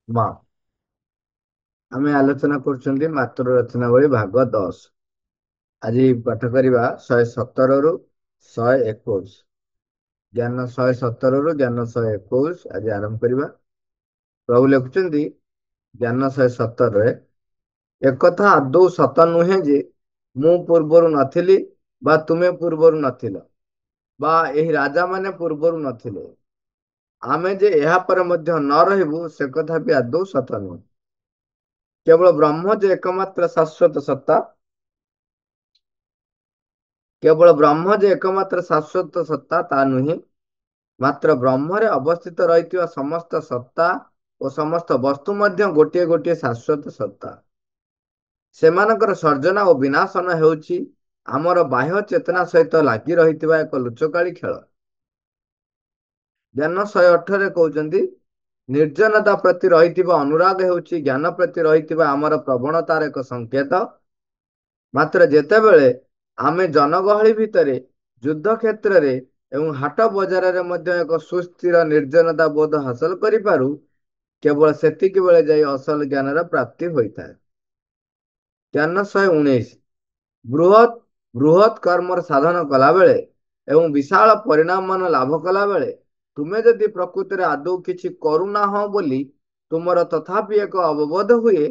ମା ଆମେ ଆଲୋଚନା କରୁଛନ୍ତି ମାତୃ ରଚନାବଳୀ ଭାଗ 10। ଆଜି ପାଠ କରିବା 117ରୁ 121। ଜ୍ଞାନ 117ରୁ ଜ୍ଞାନ 121 ଆଜି ଆରମ୍ଭ କରିବା। ପ୍ରଭୁ ଲେଖୁଛନ୍ତି ଜ୍ଞାନ 117ରେ, ଏକଥା ଆଦୌ ସତ ନୁହେଁ ଯେ ମୁଁ ପୂର୍ବରୁ ନଥିଲି ବା ତୁମେ ପୂର୍ବରୁ ନଥିଲ ବା ଏହି ରାଜାମାନେ ପୂର୍ବରୁ ନଥିଲେ। ଆମେ ଯେ ଏହା ପରେ ମଧ୍ୟ ନ ରହିବୁ ସେ କଥା ବି ଆଦୌ ସତ ନୁହେଁ। କେବଳ ବ୍ରହ୍ମ ଯେ ଏକମାତ୍ର ଶାଶ୍ୱତ ସତ୍ତା, କେବଳ ବ୍ରହ୍ମ ଯେ ଏକମାତ୍ର ଶାଶ୍ୱତ ସତ୍ତା ତା ନୁହେଁ, ମାତ୍ର ବ୍ରହ୍ମରେ ଅବସ୍ଥିତ ରହିଥିବା ସମସ୍ତ ସତ୍ତା ଓ ସମସ୍ତ ବସ୍ତୁ ମଧ୍ୟ ଗୋଟିଏ ଗୋଟିଏ ଶାଶ୍ୱତ ସତ୍ତା। ସେମାନଙ୍କର ସର୍ଜନା ଓ ବିନାଶନ ହେଉଛି ଆମର ବାହ୍ୟ ଚେତନା ସହିତ ଲାଗି ରହିଥିବା ଏକ ଲୁଚକାଳି ଖେଳ। ଜ୍ଞାନ 118ରେ କହୁଛନ୍ତି, ନିର୍ଜନତା ପ୍ରତି ରହିଥିବା ଅନୁରାଗ ହେଉଛି ଜ୍ଞାନ ପ୍ରତି ରହିଥିବା ଆମର ପ୍ରବଣତାର ଏକ ସଂକେତ। ମାତ୍ର ଯେତେବେଳେ ଆମେ ଜନଗହଳି ଭିତରେ, ଯୁଦ୍ଧ କ୍ଷେତ୍ରରେ ଏବଂ ହାଟ ବଜାରରେ ମଧ୍ୟ ଏକ ସୁସ୍ଥିର ନିର୍ଜନତା ବୋଧ ହାସଲ କରିପାରୁ, କେବଳ ସେତିକି ବେଳେ ଯାଇ ଅସଲ ଜ୍ଞାନର ପ୍ରାପ୍ତି ହୋଇଥାଏ। ଜ୍ଞାନ 119, ବୃହତ୍ ବୃହତ୍ କର୍ମର ସାଧନ କଲାବେଳେ ଏବଂ ବିଶାଳ ପରିଣାମ ମାନ ଲାଭ କଲାବେଳେ ତୁମେ ଯଦି ପ୍ରକୃତିରେ ଆଦୌ କିଛି କରୁନାହଁ ବୋଲି ତୁମର ତଥାପି ଏକ ଅବବୋଧ ହୁଏ,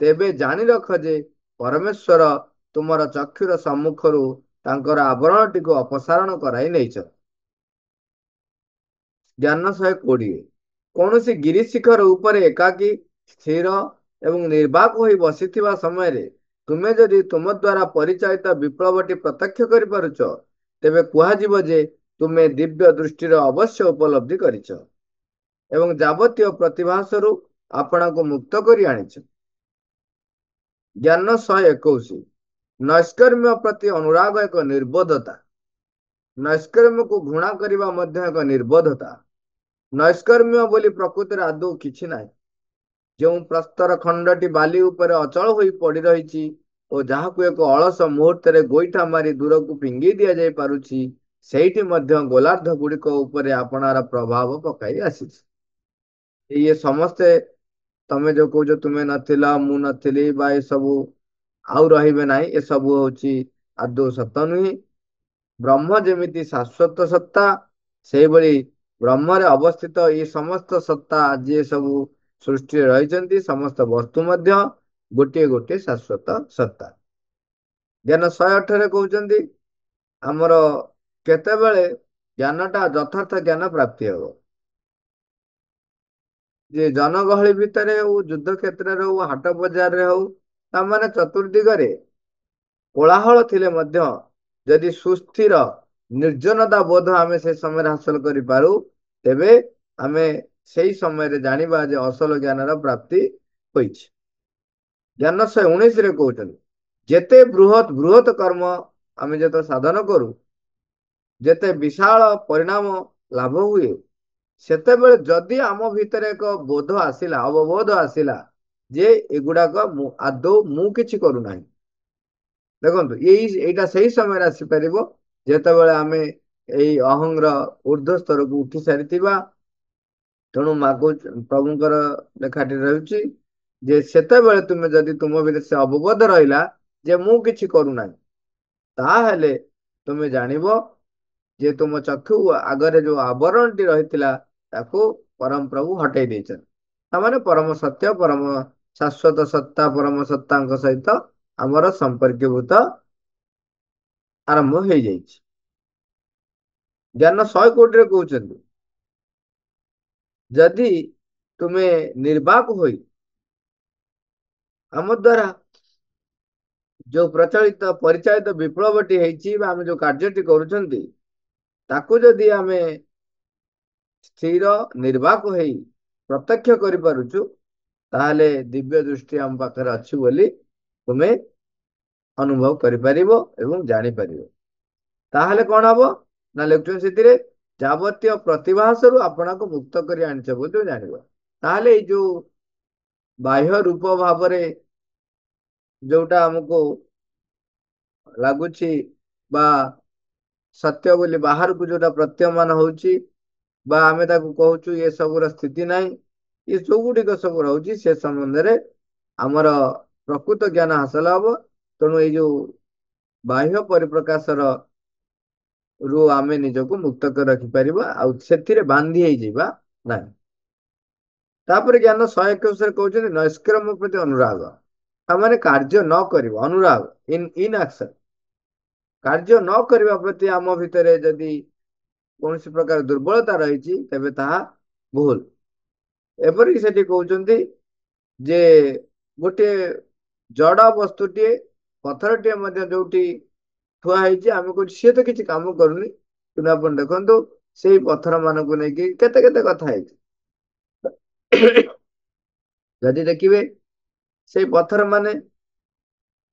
ତେବେ ଜାଣି ରଖ ଯେ ପରମେଶ୍ୱର ତୁମର ଚକ୍ଷୁର ସମ୍ମୁଖରୁ ତାଙ୍କର ଆବରଣଟିକୁ ଅପସାରଣ କରାଇ ନେଇଛନ୍ତି। ଜ୍ଞାନ 120, କୌଣସି ଗିରି ଶିଖର ଉପରେ ଏକାକୀ ସ୍ଥିର ଏବଂ ନିର୍ବାକ ହୋଇ ବସିଥିବା ସମୟରେ ତୁମେ ଯଦି ତୁମ ଦ୍ୱାରା ପରିଚାଳିତ ବିପ୍ଳବଟି ପ୍ରତ୍ୟକ୍ଷ କରିପାରୁଛ, ତେବେ କୁହାଯିବ ଯେ ତୁମେ ଦିବ୍ୟ ଦୃଷ୍ଟିର ଅବଶ୍ୟ ଉପଲବ୍ଧି କରିଛ ଏବଂ ଯାବତୀୟ ପ୍ରତିଭାସରୁ ଆପଣଙ୍କୁ ମୁକ୍ତ କରି ଆଣିଛ। ଜ୍ଞାନ 121, ନୈଷ୍କର୍ମ୍ୟ ପ୍ରତି ଅନୁରାଗ ଏକ ନିର୍ବୋଧତା। ନୈଷ୍କର୍ମ୍ୟକୁ ଘୃଣା କରିବା ମଧ୍ୟ ଏକ ନିର୍ବୋଧତା। ନୈଷ୍କର୍ମ୍ୟ ବୋଲି ପ୍ରକୃତିରେ ଆଦୌ କିଛି ନାହିଁ। ଯେଉଁ ପ୍ରସ୍ତର ଖଣ୍ଡଟି ବାଲି ଉପରେ ଅଚଳ ହୋଇ ପଡ଼ି ରହିଛି ଓ ଯାହାକୁ ଏକ ଅଳସ ମୁହୂର୍ତ୍ତରେ ଗୋଇଠା ମାରି ଦୂରକୁ ଫିଙ୍ଗି ଦିଆଯାଇ ପାରୁଛି, ସେଇଠି ମଧ୍ୟ ଗୋଲାର୍ଦ୍ଧ ଗୁଡ଼ିକ ଉପରେ ଆପଣାର ପ୍ରଭାବ ପକାଇ ଆସିଛି। ଇଏ ସମସ୍ତେ, ତମେ ଯୋଉ କହୁଛ ତୁମେ ନଥିଲ, ମୁଁ ନଥିଲି ବା ଏସବୁ ଆଉ ରହିବେ ନାହିଁ, ଏସବୁ ହଉଛି ଆଦୌ ସତ ନୁହେଁ। ବ୍ରହ୍ମ ଯେମିତି ଶାଶ୍ୱତ ସତ୍ତା, ସେଇଭଳି ବ୍ରହ୍ମରେ ଅବସ୍ଥିତ ଏଇ ସମସ୍ତ ସତ୍ତା ଯିଏ ସବୁ ସୃଷ୍ଟିରେ ରହିଛନ୍ତି, ସମସ୍ତ ବସ୍ତୁ ମଧ୍ୟ ଗୋଟିଏ ଗୋଟିଏ ଶାଶ୍ୱତ ସତ୍ତା। ଜ୍ଞାନ 118 କହୁଛନ୍ତି, ଆମର କେତେବେଳେ ଜ୍ଞାନଟା ଯଥାର୍ଥ ଜ୍ଞାନ ପ୍ରାପ୍ତି ହେବ। ଯେ ଜନଗହଳି ଭିତରେ ହଉ, ଯୁଦ୍ଧ କ୍ଷେତ୍ରରେ ହଉ, ହାଟ ବଜାରରେ ହଉ, ତାମାନେ ଚତୁର୍ଦିଗରେ କୋଳାହଳ ଥିଲେ ମଧ୍ୟ ଯଦି ସୁସ୍ଥିର ନିର୍ଜନତା ବୋଧ ଆମେ ସେ ସମୟରେ ହାସଲ କରିପାରୁ, ତେବେ ଆମେ ସେଇ ସମୟରେ ଜାଣିବା ଯେ ଅସଲ ଜ୍ଞାନର ପ୍ରାପ୍ତି ହୋଇଛି। ଜ୍ଞାନ 119ରେ କହୁଛନ୍ତି, ଯେତେ ବୃହତ୍ ବୃହତ୍ କର୍ମ ଆମେ ଯେତେ ସାଧନ କରୁ, ଯେତେ ବିଶାଳ ପରିଣାମ ଲାଭ ହୁଏ, ସେତେବେଳେ ଯଦି ଆମ ଭିତରେ ଏକ ବୋଧ ଆସିଲା, ଅବବୋଧ ଆସିଲା ଯେ ଏଗୁଡାକ ଆଦୌ ମୁଁ କିଛି କରୁନାହିଁ, ଦେଖନ୍ତୁ ଏଇଟା ସେଇ ସମୟରେ ଆସିପାରିବ ଯେତେବେଳେ ଆମେ ଏଇ ଅହଂର ଊର୍ଦ୍ଧ୍ୱ ସ୍ତରକୁ ଉଠି ସାରିଥିବା। ତେଣୁ ମାଗୁ ପ୍ରଭୁଙ୍କର ଲେଖାଟି ରହିଛି ଯେ ସେତେବେଳେ ତୁମେ ଯଦି ତୁମ ଭିତରେ ସେ ଅବବୋଧ ରହିଲା ଯେ ମୁଁ କିଛି କରୁନାହିଁ, ତାହେଲେ ତୁମେ ଜାଣିବ ଯେ ତୁମ ଚକ୍ଷୁ ଆଗରେ ଯୋଉ ଆବରଣଟି ରହିଥିଲା ତାକୁ ପରମ ପ୍ରଭୁ ହଟେଇ ଦେଇଛନ୍ତି। ତାମାନେ ପରମ ସତ୍ୟ, ପରମ ଶାଶ୍ୱତ ସତ୍ତା, ପରମ ସତ୍ତାଙ୍କ ସହିତ ଆମର ସମ୍ପର୍କୀଭୂତ ଆରମ୍ଭ ହେଇଯାଇଛି। ଜ୍ଞାନ 120ରେ କହୁଛନ୍ତି, ଯଦି ତୁମେ ନିର୍ବାକ ହୋଇ ଆମ ଦ୍ୱାରା ଯୋଉ ପରିଚାଳିତ ବିପ୍ଳବଟି ହେଇଛି ବା ଆମେ ଯୋଉ କାର୍ଯ୍ୟଟି କରୁଛନ୍ତି, ତାକୁ ଯଦି ଆମେ ସ୍ଥିର ନିର୍ବାକ ହେଇ ପ୍ରତ୍ୟକ୍ଷ କରିପାରୁଛୁ, ତାହେଲେ ଦିବ୍ୟ ଦୃଷ୍ଟି ଆମ ପାଖରେ ଅଛି ବୋଲି ତୁମେ ଅନୁଭବ କରିପାରିବ ଏବଂ ଜାଣିପାରିବ। ତାହେଲେ କଣ ହବ ନା, ଲେଖୁଛନ୍ତି ସେଥିରେ ଯାବତୀୟ ପ୍ରତିଭାସରୁ ଆପଣଙ୍କୁ ମୁକ୍ତ କରି ଆଣିଛ ବୋଲି ଜାଣିବ। ତାହେଲେ ଏଇ ଯୋଉ ବାହ୍ୟ ରୂପ ଭାବରେ ଯୋଉଟା ଆମକୁ ଲାଗୁଛି ବା ସତ୍ୟ ବୋଲି ବାହାରକୁ ଯୋଉଟା ପ୍ରତୀୟମାନ ହଉଛି ବା ଆମେ ତାକୁ କହୁଛୁ ଏ ସବୁର ସ୍ଥିତି ନାହିଁ, ये जो गुड़िक सब रही से संबंध में आमर प्रकृत ज्ञान हासिल हम। तेणु ये जो बाह्य परिप्रकाशर रु आमे निजको मुक्त कर रखिपर आउ बांधी होइजिबा ना। तापर ज्ञान 121 कहते नैष्क्रम प्रति अनुराग ताने कार्य न कर अनुराग इन एक्शन कार्य न करने प्रति आम भितर जदि कौन प्रकार दुर्बलता रही तेबे ताहा भूल। एपरिक से कहते जे गोटे जड़ा वस्तुटे पथरटे जो थुआ आम कह सी तो किसी कम करूनी कि आप देखु से पथर मानक नहीं केते केते कथा है जदि देखिए से पथर माने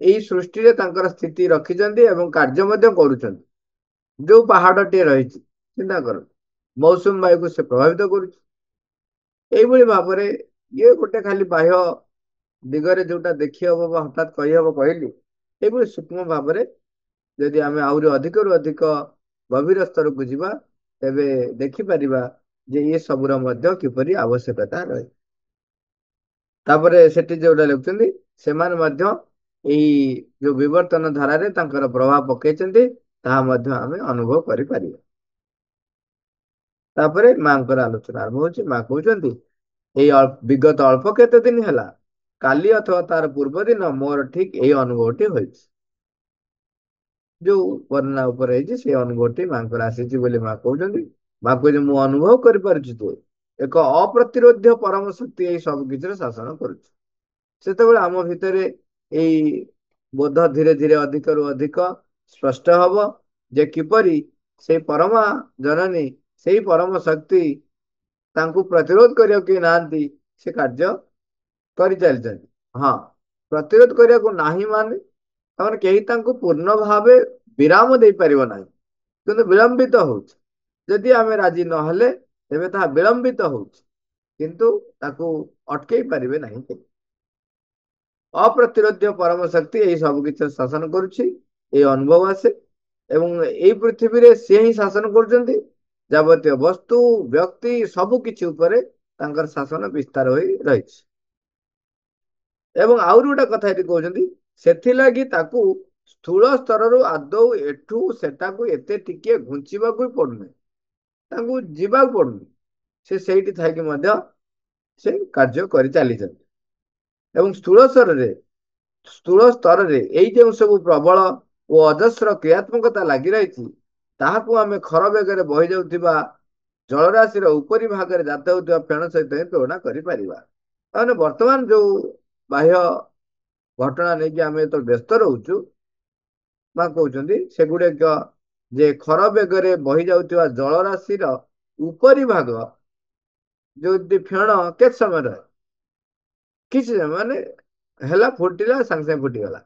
यही सृष्टि रे तांकर स्थिति रखिछन्ति एवं कार्य मध्य करूछन्ति। जो पहाड़ टे रही चिंता कर मौसुमी वायु को से प्रभावित करुछ भाव में ये गोटे खाली बाह्य दिगरे जोटा देखी हम हठात कही हम कहली ये सूक्ष्म भाव में जदि आम आहरी अधिक रु अधिक गभीर स्तर को जीवा तेबे देखिपर जे ये सबुर मध्य किपरि आवश्यकता रहे। तापर सेठी जोटा लिखुଛନ୍ତି ସେମାନେ ମଧ୍ୟ ଏଇ जो विवर्तन धारा रे तांकर प्रभाव पकईचंती ताहा ମଧ୍ୟ ଆମେ अनुभव करि परिबा। तापर मांकर आलोचना आरंभ होची मां कहउचंती एई विगत अल्प केते दिन हैला काली अथवा तार पूर्व दिन मोर ठीक एई अनुभवटी होइछ। जो वर्णना ऊपर है से अनुभवटी मांकर आसीची बोली मां कहउचंती मां कहउची मु अनुभव करि पारुची तो एक अप्रतिरोध्य परम शक्ति एई सब किछर शासन करूची। सेतेबेले आम भितर एई बोध धीरे धीरे अधिक रु अधिक स्पष्ट हब जे किपरि से परमा जननी से परम शक्ति तांकु प्रतिरोध करिया कि नांती से कार्य करि चलछन्ति। हाँ प्रतिरोध करिया को नाही माने तमन केही तांकु पूर्ण भावे विराम दे परिबो नाही किंतु विलंबित होउछ। यदि आमे राजी न हले तेबे ता विलंबित होउछ किंतु ताकू अटकई परिबे नाही। अप्रतिरोध्य परम शक्ति यही सब किसी शासन करुछि अनुभव आसे एवं यही पृथ्वी रे से ही शासन कर जावतीय वस्तु व्यक्ति सबु किछि उपरे तांकर शासन विस्तार होई रही। एवं आउर गोटे कथा ये कहते सेथिलागि ताकू स्थूल स्तर रु आदौ एठू सेटाकू एते टिके घुंचीबाकू पड़ुनी तांकू जीवाक पड़ुनी से सेठी थाइकी मध्य से कार्य करि चलीछन्ति। एवं स्थूल स्तर रे एई जो सब प्रबल और अजस्र क्रियात्मकता लगी रही ताहाकू आमे खर बेगर बही जाउथिबा जलराशि उपरी भाग में जात होउथिबा फेण सहित ही तुलना करि परिबा। ताने वर्तमान जो बाह्य घटना नहीं कि आमे तो व्यस्त रहउछु मां कहउचंदी सेगुडे जे खर बेगर बही जाउथिबा जलराशि उपरी भाग जो फेण केत समय रहे किसी माने हेला फुटिला संग संग फुटिगला।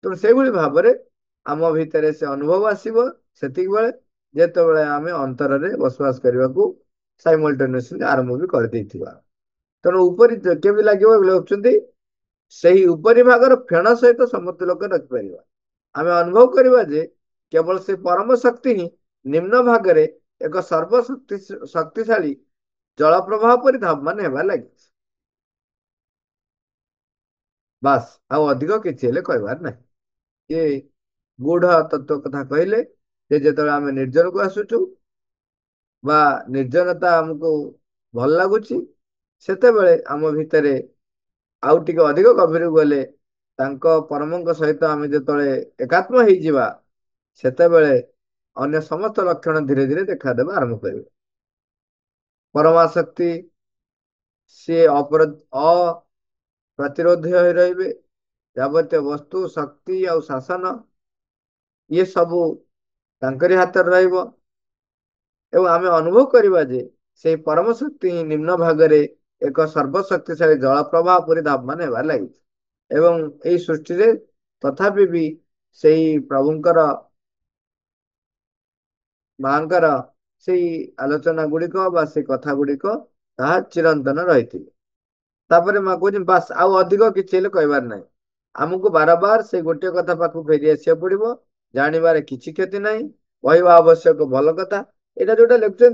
तो से भाव में आम भितर से अनुभव आसब से जेते बेले आम अंतर रे बसवास करने को साइमल्टेनियसली आरंभ भी कर देथिबा। तेणु उपरी के भी लगे से ही उपरी भागर फेण सहित समस्त लोक रखिपर आम अनुभव करवा जे केवल से परम शक्ति ही निम्न भाग में एक शक्तिशाली जल प्रवाह पर धावमान होगा लगे बास आउ अधिक किसी हेले कहबार ना। ये गूढ़ तत्व कथा कहले जो आम निर्जन को आसुचु बा निर्जनता आमको भल लगुच सेतेबेले आम भितर आउ टिके अधिक गभीर गले परम सहित आम जो एकात्म हो सेतेबेले अन्य समस्त लक्षण धीरे धीरे देखादेवा आरंभ कर परमाशक्ति सी अप्रतिरोध रही जावतीय वस्तु शक्ति और शासन ये सबू तांकरी हाथ रहिबो एवं आमे अनुभव करवा जे से परम शक्ति ही निम्न भाग में एक सर्वशक्तिशाली जल प्रवाह पूरी धावमान होगा लगी एवं यही सृष्टि रे तथापि भी से प्रभुंकर मांकर से आलोचना गुड़िक बा से कथा गुड़िक ताहा चिरंतन रही। तापर मां कहूँ बास आउ अधिक किसी कहबार ना आमको बार बार से गोटे कथा पाखु फेरी आसिया पड़ो जानवर किसी क्षति ना कहवा आवश्यक भल कथा यहाँ जोटा लिखुं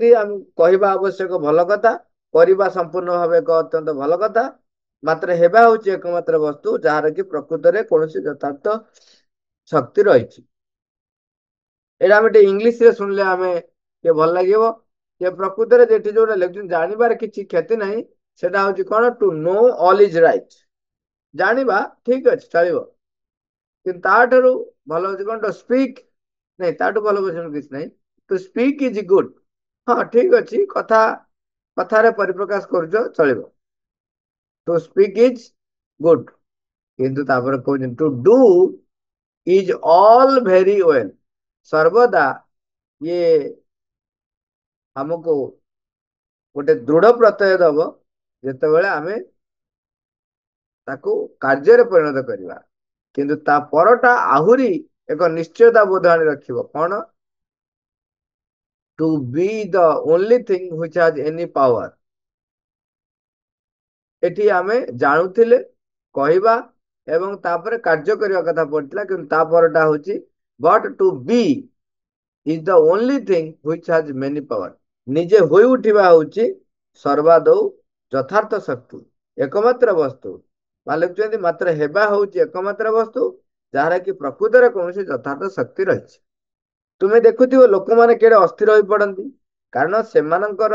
कहवा आवश्यक भल कथा କରିବା ସମ୍ପୂର୍ଣ୍ଣ ଭାବେ ଏକ ଅତ୍ୟନ୍ତ ଭଲ କଥା। ମାତ୍ର ହେବା ହଉଛି ଏକମାତ୍ର ବସ୍ତୁ ଯାହାର କି ପ୍ରକୃତରେ କୌଣସି ଯଥାର୍ଥ ଶକ୍ତି ରହିଛି। ଏଇଟା ଆମେ ଟିକେ ଇଂଲିଶରେ ଶୁଣିଲେ ଆମେ ଟିକେ ଭଲ ଲାଗିବ ଯେ ପ୍ରକୃତରେ ଯେଠି ଯୋଉଟା ଲେଖୁଛନ୍ତି ଜାଣିବାର କିଛି କ୍ଷତି ନାହିଁ। ସେଟା ହଉଛି କଣ? To know all is right. ଜାଣିବା ଠିକ ଅଛି, ଚଳିବ, କିନ୍ତୁ ତାଠାରୁ ଭଲ ହଉଛି କଣ? ଟୁ ସ୍ପିକ୍, ନାଇଁ ତାଠୁ ଭଲ ବୁଝିବାକୁ କିଛି ନାହିଁ। To speak is good. ହଁ ଠିକ ଅଛି, କଥାରେ ପରିପ୍ରକାଶ କରୁଛ, ଚଳିବ। ଟୁ ସ୍ପିକ୍ ଇଜ ଗୁଡ୍, କିନ୍ତୁ ତାପରେ କହୁଛନ୍ତି to do is all very well. ସର୍ବଦା ଇଏ ଆମକୁ ଗୋଟେ ଦୃଢ ପ୍ରତ୍ୟୟ ଦବ ଯେତେବେଳେ ଆମେ ତାକୁ କାର୍ଯ୍ୟରେ ପରିଣତ କରିବା। କିନ୍ତୁ ତା ପରଟା ଆହୁରି ଏକ ନିଶ୍ଚୟତା ବୋଧ ଆଣି ରଖିବ। କଣ? To be the only thing which has any power. ଏଠି ଆମେ ଜାଣୁଥିଲେ କହିବା ଏବଂ ତାପରେ କାର୍ଯ୍ୟ କରିବା କଥା ପଡିଥିଲା, କିନ୍ତୁ ତା ପରଟା ହଉଛି but to be is the only thing which has many power. ନିଜେ ହୋଇ ଉଠିବା ହଉଛି ସର୍ବାଦୌ ଯଥାର୍ଥ ଶକ୍ତି, ଏକମାତ୍ର ବସ୍ତୁ। ଲେଖୁଛନ୍ତି ମାତ୍ର ହେବା ହଉଛି ଏକମାତ୍ର ବସ୍ତୁ ଯାହାର କି ପ୍ରକୃତରେ କୌଣସି ଯଥାର୍ଥ ଶକ୍ତି ରହିଛି। ତୁମେ ଦେଖୁଥିବ ଲୋକମାନେ କେଡେ ଅସ୍ଥିର ହୋଇ ପଡନ୍ତି, କାରଣ ସେମାନଙ୍କର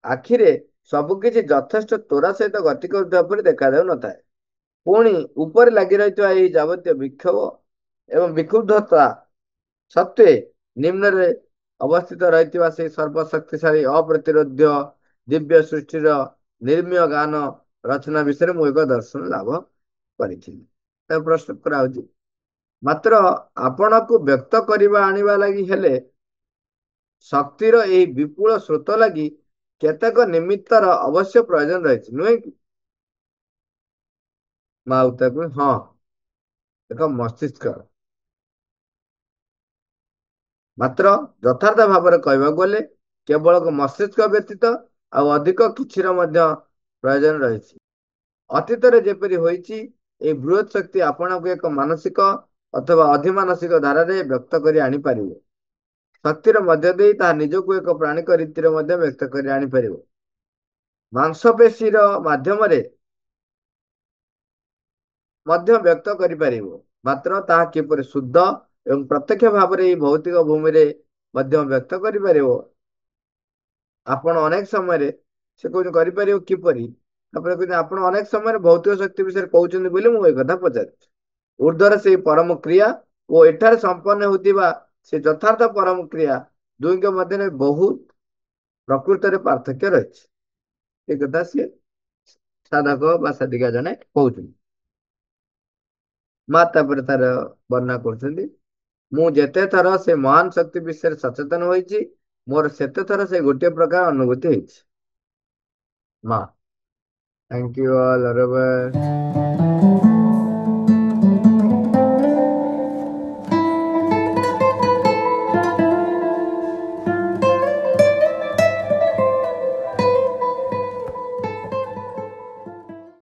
ଆଖିରେ ସବୁକିଛି ଯଥେଷ୍ଟ ତ୍ୱରା ସହିତ ଗତି କରୁଥିବା ପରି ଦେଖାଯାଉ ନଥାଏ। ପୁଣି ଉପରେ ଲାଗି ରହିଥିବା ଏହି ଯାବତୀୟ ବିକ୍ଷୋଭ ଏବଂ ବିକ୍ଷୁବ୍ଧତା ସତ୍ତ୍ୱେ ନିମ୍ନରେ ଅବସ୍ଥିତ ରହିଥିବା ସେହି ସର୍ବଶକ୍ତିଶାଳୀ ଅପ୍ରତିରୋଧ୍ୟ ଦିବ୍ୟ ସୃଷ୍ଟିର ନିର୍ମୀୟ ଗାନ ରଚନା ବିଷୟରେ ମୁଁ ଏକ ଦର୍ଶନ ଲାଭ କରିଥିଲି। ତାକୁ ପ୍ରଶ୍ନ କରାହଉଛି, ମାତ୍ର ଆପଣଙ୍କୁ ବ୍ୟକ୍ତ କରିବା ଆଣିବା ଲାଗି ହେଲେ ଶକ୍ତିର ଏହି ବିପୁଳ ସ୍ରୋତ ଲାଗି କେତେକ ନିମିତ୍ତର ଅବଶ୍ୟ ପ୍ରୟୋଜନ ରହିଛି, ନୁହେଁ କି? ମା ଉତ୍ତର, ହଁ, ଏକ ମସ୍ତିଷ୍କ। ମାତ୍ର ଯଥାର୍ଥ ଭାବରେ କହିବାକୁ ଗଲେ କେବଳ ମସ୍ତିଷ୍କ ବ୍ୟତୀତ ଆଉ ଅଧିକ କିଛିର ମଧ୍ୟ ପ୍ରୟୋଜନ ରହିଛି। ଅତୀତରେ ଯେପରି ହୋଇଛି, ଏହି ବୃହତ୍ ଶକ୍ତି ଆପଣଙ୍କୁ ଏକ ମାନସିକ ଅଥବା ଅଧିମାନସିକ ଧାରାରେ ବ୍ୟକ୍ତ କରି ଆଣିପାରିବ। ଶକ୍ତିର ମଧ୍ୟ ଦେଇ ତାହା ନିଜକୁ ଏକ ପ୍ରାଣିକ ରୀତିରେ ମଧ୍ୟ ବ୍ୟକ୍ତ କରି ଆଣିପାରିବ। ମାଂସପେଶୀର ମାଧ୍ୟମରେ ମଧ୍ୟ ବ୍ୟକ୍ତ କରିପାରିବ। ମାତ୍ର ତାହା କିପରି ଶୁଦ୍ଧ ଏବଂ ପ୍ରତ୍ୟକ୍ଷ ଭାବରେ ଏହି ଭୌତିକ ଭୂମିରେ ମଧ୍ୟ ବ୍ୟକ୍ତ କରିପାରିବ, ଆପଣ ଅନେକ ସମୟରେ ସେ କହୁଛନ୍ତି କରିପାରିବ କିପରି? ତାପରେ କହୁଛନ୍ତି ଆପଣ ଅନେକ ସମୟରେ ଭୌତିକ ଶକ୍ତି ବିଷୟରେ କହୁଛନ୍ତି ବୋଲି ମୁଁ ଏ କଥା ପଚାରୁଛି। ଉର୍ଦ୍ଧ୍ୱରେ ସେଇ ପରମ କ୍ରିୟା ଓ ଏଠାରେ ସମ୍ପନ୍ନ ହେଉଥିବା ସେ ଯଥାର୍ଥ ପରମ କ୍ରିୟା ଦୁଇଙ୍କ ମଧ୍ୟରେ ବହୁତ ପ୍ରକୃତରେ ପାର୍ଥକ୍ୟ ରହିଛି। ଏ କଥା ସିଏ ସାଧକ ବା ସାଧିକା ଜଣେ କହୁଛନ୍ତି। ମା ତାପରେ ତାର ବର୍ଣ୍ଣନା କରୁଛନ୍ତି, ମୁଁ ଯେତେ ଥର ସେ ମହାନ ଶକ୍ତି ବିଷୟରେ ସଚେତନ ହୋଇଛି, ମୋର ସେତେ ଥର ସେ ଗୋଟିଏ ପ୍ରକାର ଅନୁଭୂତି ହେଇଛି। ମା, ଥ୍ୟାଙ୍କ ୟୁ ଅଲ୍।